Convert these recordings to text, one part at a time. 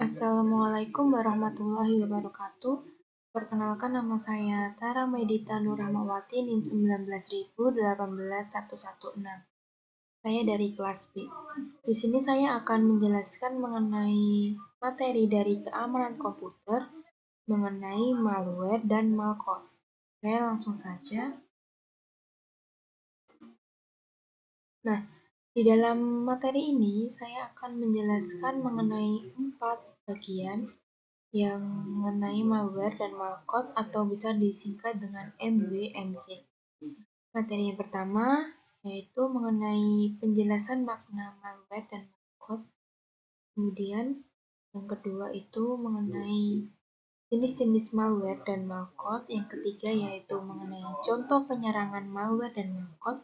Assalamualaikum warahmatullahi wabarakatuh. Perkenalkan, nama saya Tara Medita Nurrahmawati, NIM 1918116. Saya dari kelas B. Di sini saya akan menjelaskan mengenai materi dari keamanan komputer, mengenai malware dan malcode. Oke, langsung saja. Nah, di dalam materi ini saya akan menjelaskan mengenai 4 bagian yang mengenai malware dan malcode atau bisa disingkat dengan MWMC. Materi yang pertama yaitu mengenai penjelasan makna malware dan malcode. Kemudian yang kedua itu mengenai jenis-jenis malware dan malcode. Yang ketiga yaitu mengenai contoh penyerangan malware dan malcode.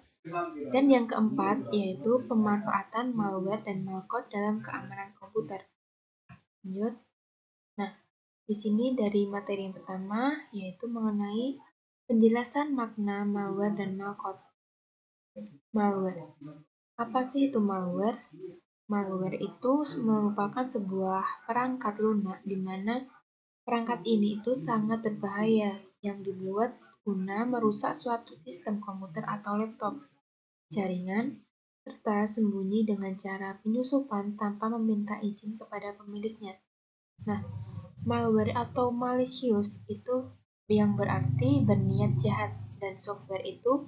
Dan yang keempat yaitu pemanfaatan malware dan malcode dalam keamanan komputer. Lanjut. Nah, di sini dari materi yang pertama yaitu mengenai penjelasan makna malware dan malcode. Malware. Apa sih itu malware? Malware itu merupakan sebuah perangkat lunak di mana perangkat ini itu sangat berbahaya yang dibuat guna merusak suatu sistem komputer atau laptop, jaringan, serta sembunyi dengan cara penyusupan tanpa meminta izin kepada pemiliknya. Nah, malware atau malicious itu yang berarti berniat jahat, dan software itu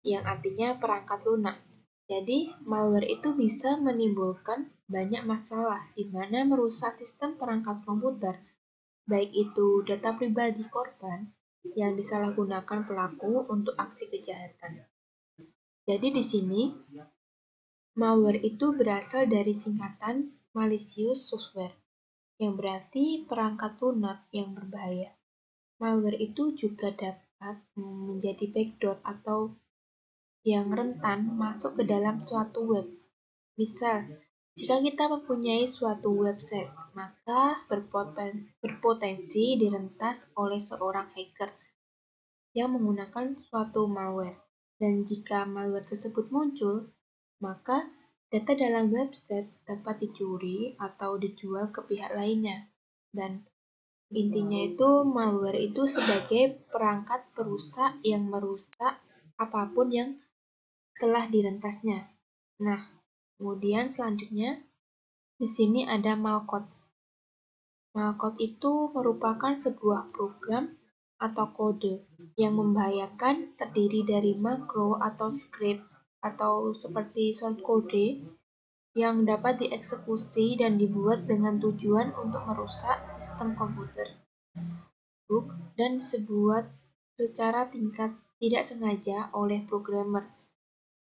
yang artinya perangkat lunak. Jadi, malware itu bisa menimbulkan banyak masalah di mana merusak sistem perangkat komputer, baik itu data pribadi korban yang disalahgunakan pelaku untuk aksi kejahatan. Jadi di sini malware itu berasal dari singkatan malicious software, yang berarti perangkat lunak yang berbahaya. Malware itu juga dapat menjadi backdoor atau yang rentan masuk ke dalam suatu web. Misal, jika kita mempunyai suatu website, maka berpotensi direntas oleh seorang hacker yang menggunakan suatu malware. Dan jika malware tersebut muncul, maka data dalam website dapat dicuri atau dijual ke pihak lainnya. Dan intinya itu malware itu sebagai perangkat perusak yang merusak apapun yang telah direntasnya. Nah, kemudian selanjutnya di sini ada malcode. Malcode itu merupakan sebuah program atau kode yang membahayakan, terdiri dari makro atau script atau seperti shortcode yang dapat dieksekusi dan dibuat dengan tujuan untuk merusak sistem komputer, dan dibuat secara tingkat tidak sengaja oleh programmer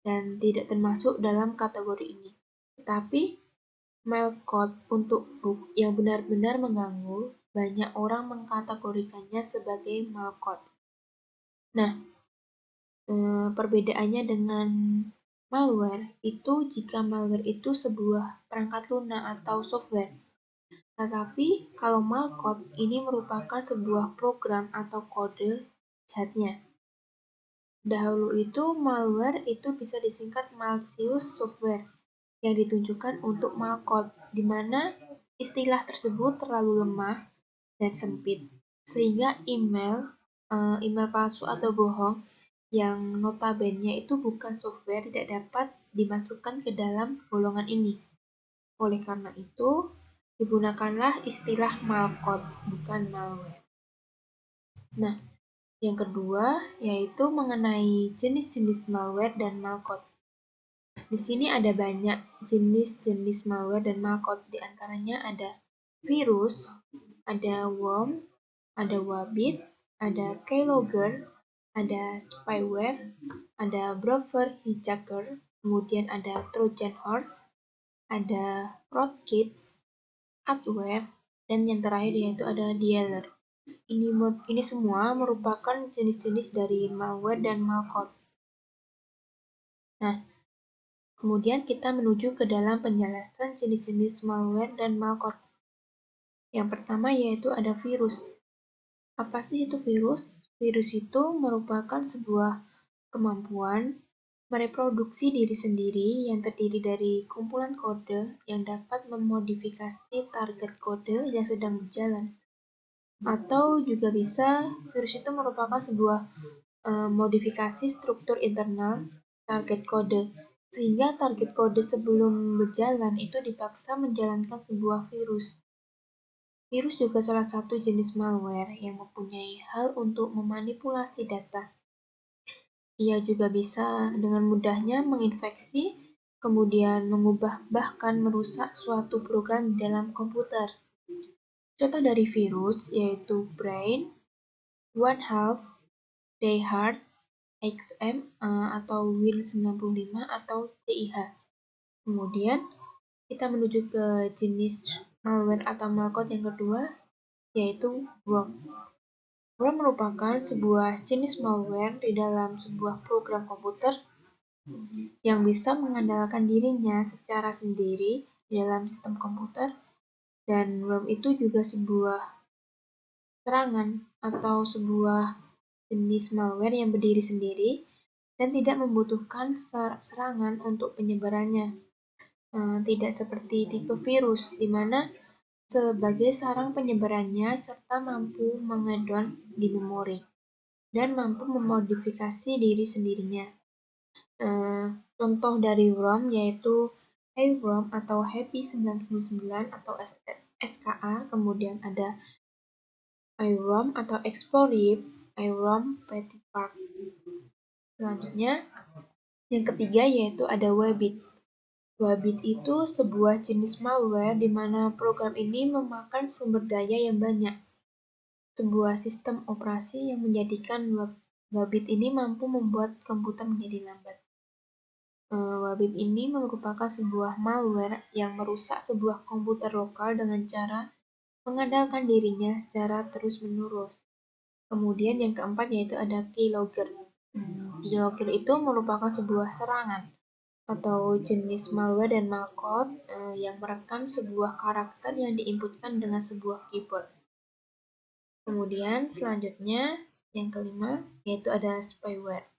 dan tidak termasuk dalam kategori ini. Tetapi malcode untuk bug yang benar-benar mengganggu, banyak orang mengkategorikannya sebagai malcode. Nah, perbedaannya dengan malware itu jika malware itu sebuah perangkat lunak atau software. Tetapi kalau malcode ini merupakan sebuah program atau kode jahatnya. Dahulu itu malware itu bisa disingkat malicious software yang ditunjukkan untuk malcode, di mana istilah tersebut terlalu lemah dan sempit, sehingga email palsu atau bohong yang notabene itu bukan software tidak dapat dimasukkan ke dalam golongan ini. Oleh karena itu, digunakanlah istilah malcode, bukan malware. Nah, yang kedua yaitu mengenai jenis-jenis malware dan malcode. Di sini ada banyak jenis-jenis malware dan malcode, di antaranya ada virus, ada worm, ada wabit, ada keylogger, ada spyware, ada browser hijacker, kemudian ada trojan horse, ada rootkit, adware, dan yang terakhir yaitu ada dialer. Ini semua merupakan jenis-jenis dari malware dan malcode. Nah, kemudian kita menuju ke dalam penjelasan jenis-jenis malware dan malcode. Yang pertama yaitu ada virus. Apa sih itu virus? Virus itu merupakan sebuah kemampuan mereproduksi diri sendiri yang terdiri dari kumpulan kode yang dapat memodifikasi target kode yang sedang berjalan. Atau juga bisa, virus itu merupakan sebuah modifikasi struktur internal target kode, sehingga target kode sebelum berjalan itu dipaksa menjalankan sebuah virus. Virus juga salah satu jenis malware yang mempunyai hal untuk memanipulasi data. Ia juga bisa dengan mudahnya menginfeksi, kemudian mengubah bahkan merusak suatu program di dalam komputer. Contoh dari virus yaitu Brain, One Half, Diehard, XM atau Win95 atau CIH. Kemudian kita menuju ke jenis malware atau malware yang kedua yaitu worm. Worm merupakan sebuah jenis malware di dalam sebuah program komputer yang bisa mengandalkan dirinya secara sendiri di dalam sistem komputer, dan worm itu juga sebuah serangan atau sebuah jenis malware yang berdiri sendiri dan tidak membutuhkan serangan untuk penyebarannya. Tidak seperti tipe virus, di mana sebagai sarang penyebarannya serta mampu mengedon di memori dan mampu memodifikasi diri sendirinya. Contoh dari worm yaitu HeyWorm atau Happy99 atau SKA, kemudian ada iWorm atau Explorib, iWorm Pettypark. Selanjutnya, yang ketiga yaitu ada Wabbit. Wabbit itu sebuah jenis malware di mana program ini memakan sumber daya yang banyak. Sebuah sistem operasi yang menjadikan Wabbit ini mampu membuat komputer menjadi lambat. Wabbit ini merupakan sebuah malware yang merusak sebuah komputer lokal dengan cara mengandalkan dirinya secara terus-menerus. Kemudian yang keempat yaitu ada keylogger. Keylogger itu merupakan sebuah serangan atau jenis malware dan malcode yang merekam sebuah karakter yang diinputkan dengan sebuah keyboard. Kemudian selanjutnya yang kelima yaitu ada spyware.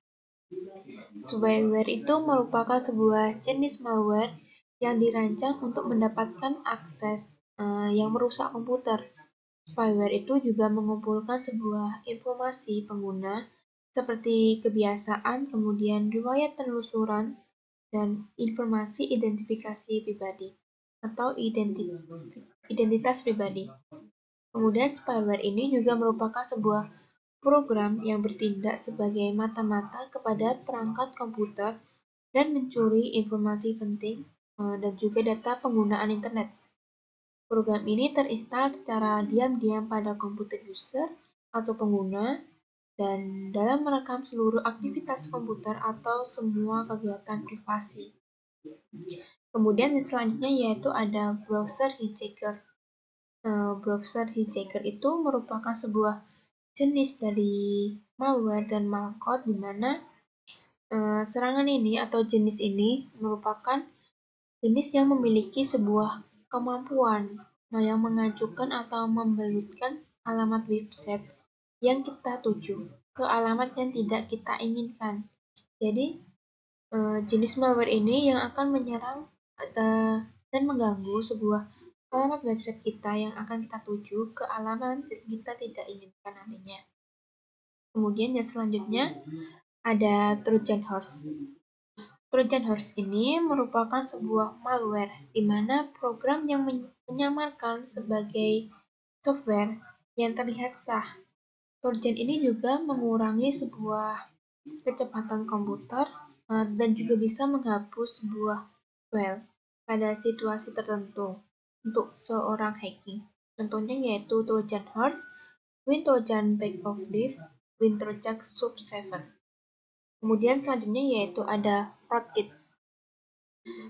Spyware itu merupakan sebuah jenis malware yang dirancang untuk mendapatkan akses yang merusak komputer. Spyware itu juga mengumpulkan sebuah informasi pengguna seperti kebiasaan, kemudian riwayat penelusuran, dan informasi identifikasi pribadi atau identitas pribadi. Kemudian spyware ini juga merupakan sebuah program yang bertindak sebagai mata-mata kepada perangkat komputer dan mencuri informasi penting dan juga data penggunaan internet. Program ini terinstal secara diam-diam pada komputer user atau pengguna dan dalam merekam seluruh aktivitas komputer atau semua kegiatan privasi. Kemudian selanjutnya yaitu ada browser hijacker. Browser hijacker itu merupakan sebuah jenis dari malware dan malcode di mana serangan ini atau jenis ini merupakan jenis yang memiliki sebuah kemampuan yang mengajukan atau membelutkan alamat website yang kita tuju ke alamat yang tidak kita inginkan. Jadi jenis malware ini yang akan menyerang dan mengganggu sebuah alamat website kita yang akan kita tuju ke alamat yang kita tidak inginkan nantinya. Kemudian yang selanjutnya ada Trojan Horse. Trojan Horse ini merupakan sebuah malware di mana program yang menyamarkan sebagai software yang terlihat sah. Trojan ini juga mengurangi sebuah kecepatan komputer dan juga bisa menghapus sebuah file pada situasi tertentu untuk seorang hacking. Contohnya yaitu Trojan Horse, WinTrojan Back of Div, WinTrojan Subsaver. Kemudian selanjutnya yaitu ada Rootkit.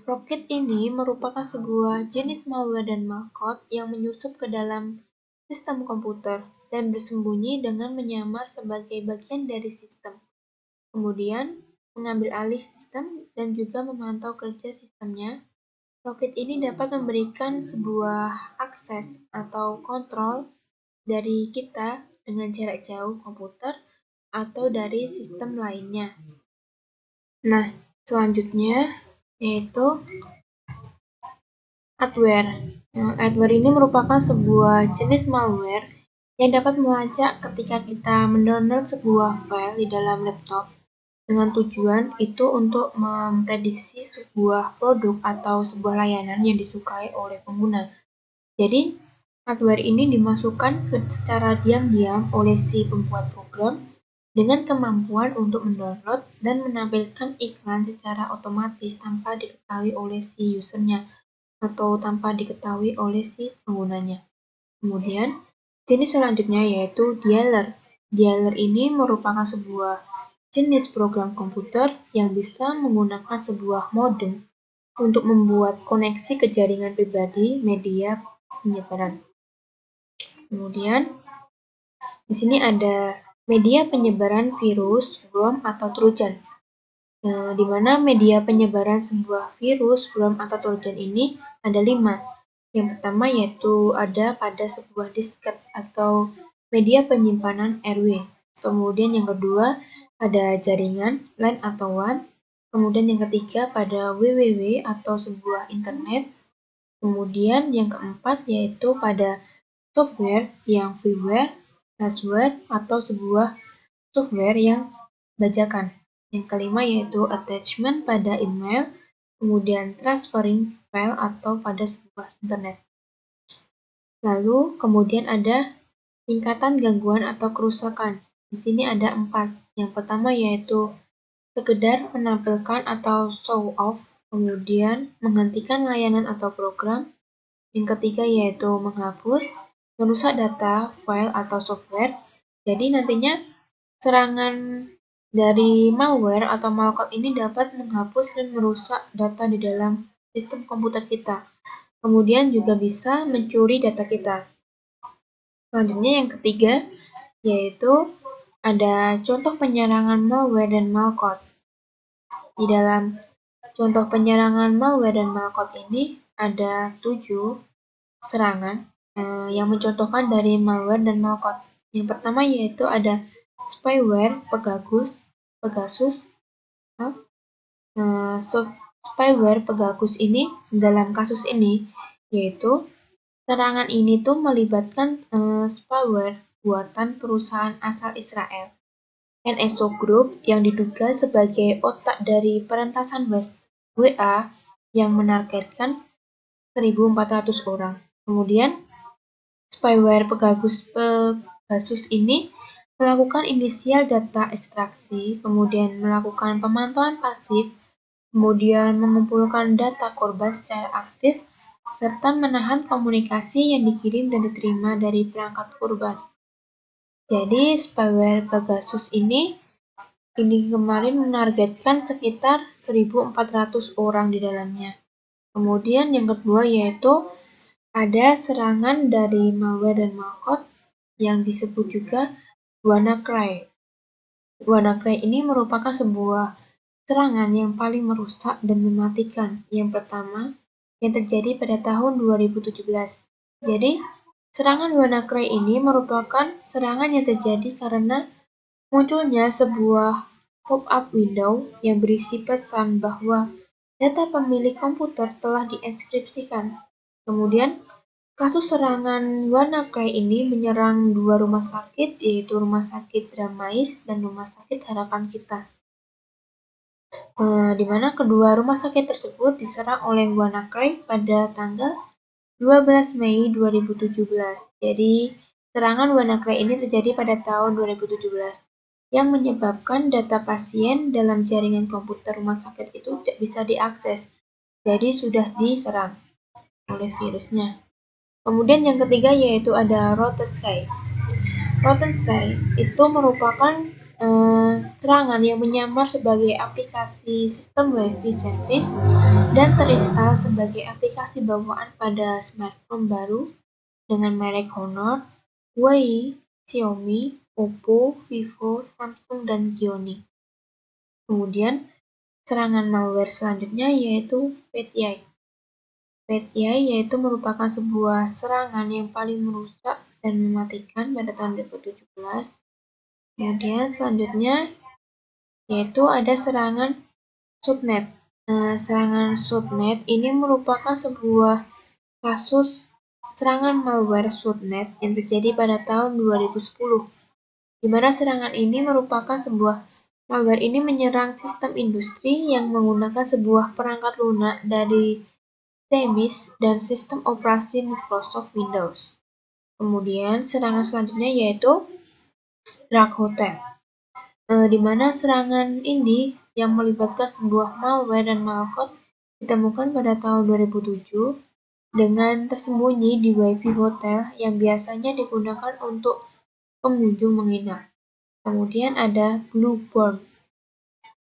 Rootkit ini merupakan sebuah jenis malware dan malcode yang menyusup ke dalam sistem komputer dan bersembunyi dengan menyamar sebagai bagian dari sistem. Kemudian mengambil alih sistem dan juga memantau kerja sistemnya. Rootkit ini dapat memberikan sebuah akses atau kontrol dari kita dengan jarak jauh komputer atau dari sistem lainnya. Nah, Selanjutnya yaitu adware. Adware ini merupakan sebuah jenis malware yang dapat melacak ketika kita mendownload sebuah file di dalam laptop dengan tujuan itu untuk memprediksi sebuah produk atau sebuah layanan yang disukai oleh pengguna. Jadi, adware ini dimasukkan secara diam-diam oleh si pembuat program dengan kemampuan untuk mendownload dan menampilkan iklan secara otomatis tanpa diketahui oleh si usernya atau tanpa diketahui oleh si penggunanya. Kemudian, jenis selanjutnya yaitu dialer. Dialer ini merupakan sebuah jenis program komputer yang bisa menggunakan sebuah modem untuk membuat koneksi ke jaringan pribadi media penyebaran. Kemudian, di sini ada media penyebaran virus, worm, atau trojan. Di mana media penyebaran sebuah virus, worm, atau trojan ini ada 5. Yang pertama yaitu ada pada sebuah disket atau media penyimpanan RW. Kemudian yang kedua ada jaringan LAN atau WAN. Kemudian yang ketiga pada www atau sebuah internet. Kemudian yang keempat yaitu pada software yang freeware, hardware, atau sebuah software yang bajakan. Yang kelima yaitu attachment pada email, kemudian transferring file atau pada sebuah internet. Lalu kemudian ada tingkatan gangguan atau kerusakan. Di sini ada 4. Yang pertama yaitu sekedar menampilkan atau show off, kemudian menghentikan layanan atau program. Yang ketiga yaitu menghapus, merusak data, file, atau software. Jadi nantinya serangan dari malware atau malware ini dapat menghapus dan merusak data di dalam sistem komputer kita. Kemudian juga bisa mencuri data kita. Selanjutnya yang ketiga yaitu ada contoh penyerangan malware dan malware. Di dalam contoh penyerangan malware dan malware ini ada 7 serangan yang mencontohkan dari malware dan malware. Yang pertama yaitu ada spyware Pegasus. Spyware Pegasus ini dalam kasus ini yaitu serangan ini tuh melibatkan spyware buatan perusahaan asal Israel, NSO Group, yang diduga sebagai otak dari perentasan WA yang menargetkan 1.400 orang. Kemudian, spyware Pegasus ini melakukan inisial data ekstraksi, kemudian melakukan pemantauan pasif, kemudian mengumpulkan data korban secara aktif, serta menahan komunikasi yang dikirim dan diterima dari perangkat korban. Jadi, spyware Pegasus ini kemarin menargetkan sekitar 1.400 orang di dalamnya. Kemudian yang kedua yaitu ada serangan dari malware dan malware yang disebut juga WannaCry. WannaCry ini merupakan sebuah serangan yang paling merusak dan mematikan. Yang pertama yang terjadi pada tahun 2017. Jadi, serangan WannaCry ini merupakan serangan yang terjadi karena munculnya sebuah pop-up window yang berisi pesan bahwa data pemilik komputer telah dienkripsikan. Kemudian, kasus serangan WannaCry ini menyerang 2 rumah sakit, yaitu Rumah Sakit Dramais dan Rumah Sakit Harapan Kita. Di mana kedua rumah sakit tersebut diserang oleh WannaCry pada tanggal 12 Mei 2017. Jadi, serangan WannaCry ini terjadi pada tahun 2017 yang menyebabkan data pasien dalam jaringan komputer rumah sakit itu tidak bisa diakses. Jadi sudah diserang oleh virusnya. Kemudian yang ketiga yaitu ada Routensky. Routensky itu merupakan serangan yang menyamar sebagai aplikasi sistem WiFi service dan terinstal sebagai aplikasi bawaan pada smartphone baru dengan merek Honor, Huawei, Xiaomi, Oppo, Vivo, Samsung, dan Xiaomi. Kemudian serangan malware selanjutnya yaitu PetEye. PetEye yaitu merupakan sebuah serangan yang paling merusak dan mematikan pada tahun 2017. Kemudian selanjutnya yaitu ada serangan Subnet. Serangan subnet ini merupakan sebuah kasus serangan malware subnet yang terjadi pada tahun 2010, di mana serangan ini merupakan sebuah malware ini menyerang sistem industri yang menggunakan sebuah perangkat lunak dari Themis dan sistem operasi Microsoft Windows. Kemudian serangan selanjutnya yaitu Dark Hotel, di mana serangan ini yang melibatkan sebuah malware dan malware ditemukan pada tahun 2007 dengan tersembunyi di WiFi hotel yang biasanya digunakan untuk pengunjung menginap. Kemudian ada Blueborn.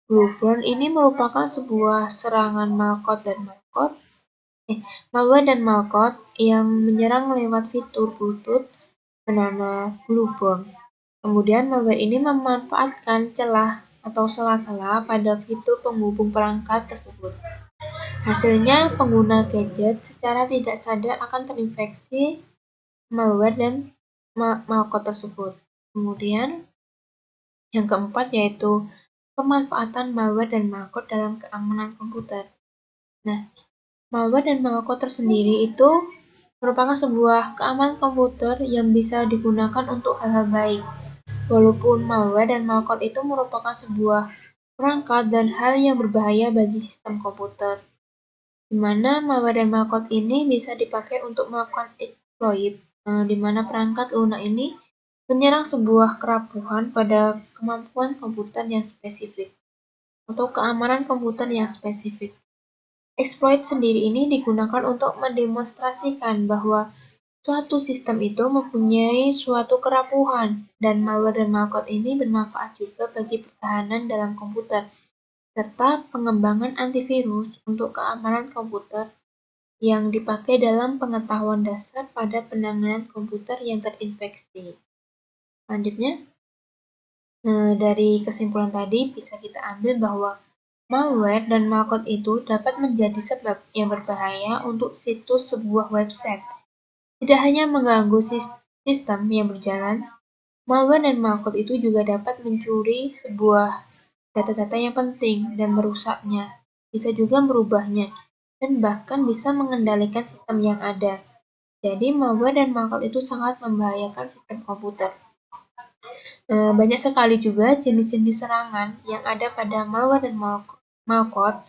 Blueborn ini merupakan sebuah serangan malware dan malware yang menyerang lewat fitur Bluetooth bernama Blueborn. Kemudian malware ini memanfaatkan celah atau sela-sela pada fitur penghubung perangkat tersebut. Hasilnya, pengguna gadget secara tidak sadar akan terinfeksi malware dan malware tersebut. Kemudian, yang keempat yaitu pemanfaatan malware dan malware dalam keamanan komputer. Nah, malware dan malware tersendiri itu merupakan sebuah keamanan komputer yang bisa digunakan untuk hal-hal baik. Walaupun malware dan malware itu merupakan sebuah perangkat dan hal yang berbahaya bagi sistem komputer, di mana malware dan malware ini bisa dipakai untuk melakukan exploit, di mana perangkat lunak ini menyerang sebuah kerapuhan pada kemampuan komputer yang spesifik atau keamanan komputer yang spesifik. Exploit sendiri ini digunakan untuk mendemonstrasikan bahwa suatu sistem itu mempunyai suatu kerapuhan, dan malware dan malware ini bermanfaat juga bagi pertahanan dalam komputer, serta pengembangan antivirus untuk keamanan komputer yang dipakai dalam pengetahuan dasar pada penanganan komputer yang terinfeksi. Selanjutnya, dari kesimpulan tadi bisa kita ambil bahwa malware dan malware itu dapat menjadi sebab yang berbahaya untuk situs sebuah website. Tidak hanya mengganggu sistem yang berjalan, malware dan malware itu juga dapat mencuri sebuah data-data yang penting dan merusaknya, bisa juga merubahnya, dan bahkan bisa mengendalikan sistem yang ada. Jadi malware dan malware itu sangat membahayakan sistem komputer. Banyak sekali juga jenis-jenis serangan yang ada pada malware dan malware,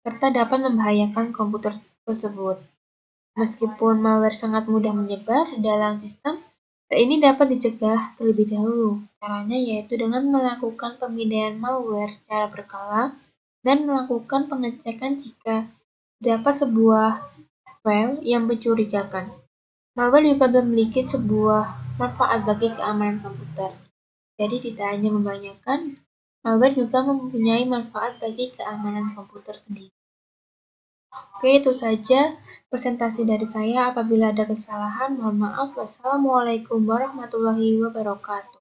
serta dapat membahayakan komputer tersebut. Meskipun malware sangat mudah menyebar dalam sistem, hal ini dapat dicegah terlebih dahulu. Caranya yaitu dengan melakukan pemindaian malware secara berkala dan melakukan pengecekan jika dapat sebuah file yang mencurigakan. Malware juga memiliki sebuah manfaat bagi keamanan komputer. Jadi tidak hanya membanyakan, malware juga mempunyai manfaat bagi keamanan komputer sendiri. Oke, itu saja presentasi dari saya. Apabila ada kesalahan, mohon maaf. Wassalamualaikum warahmatullahi wabarakatuh.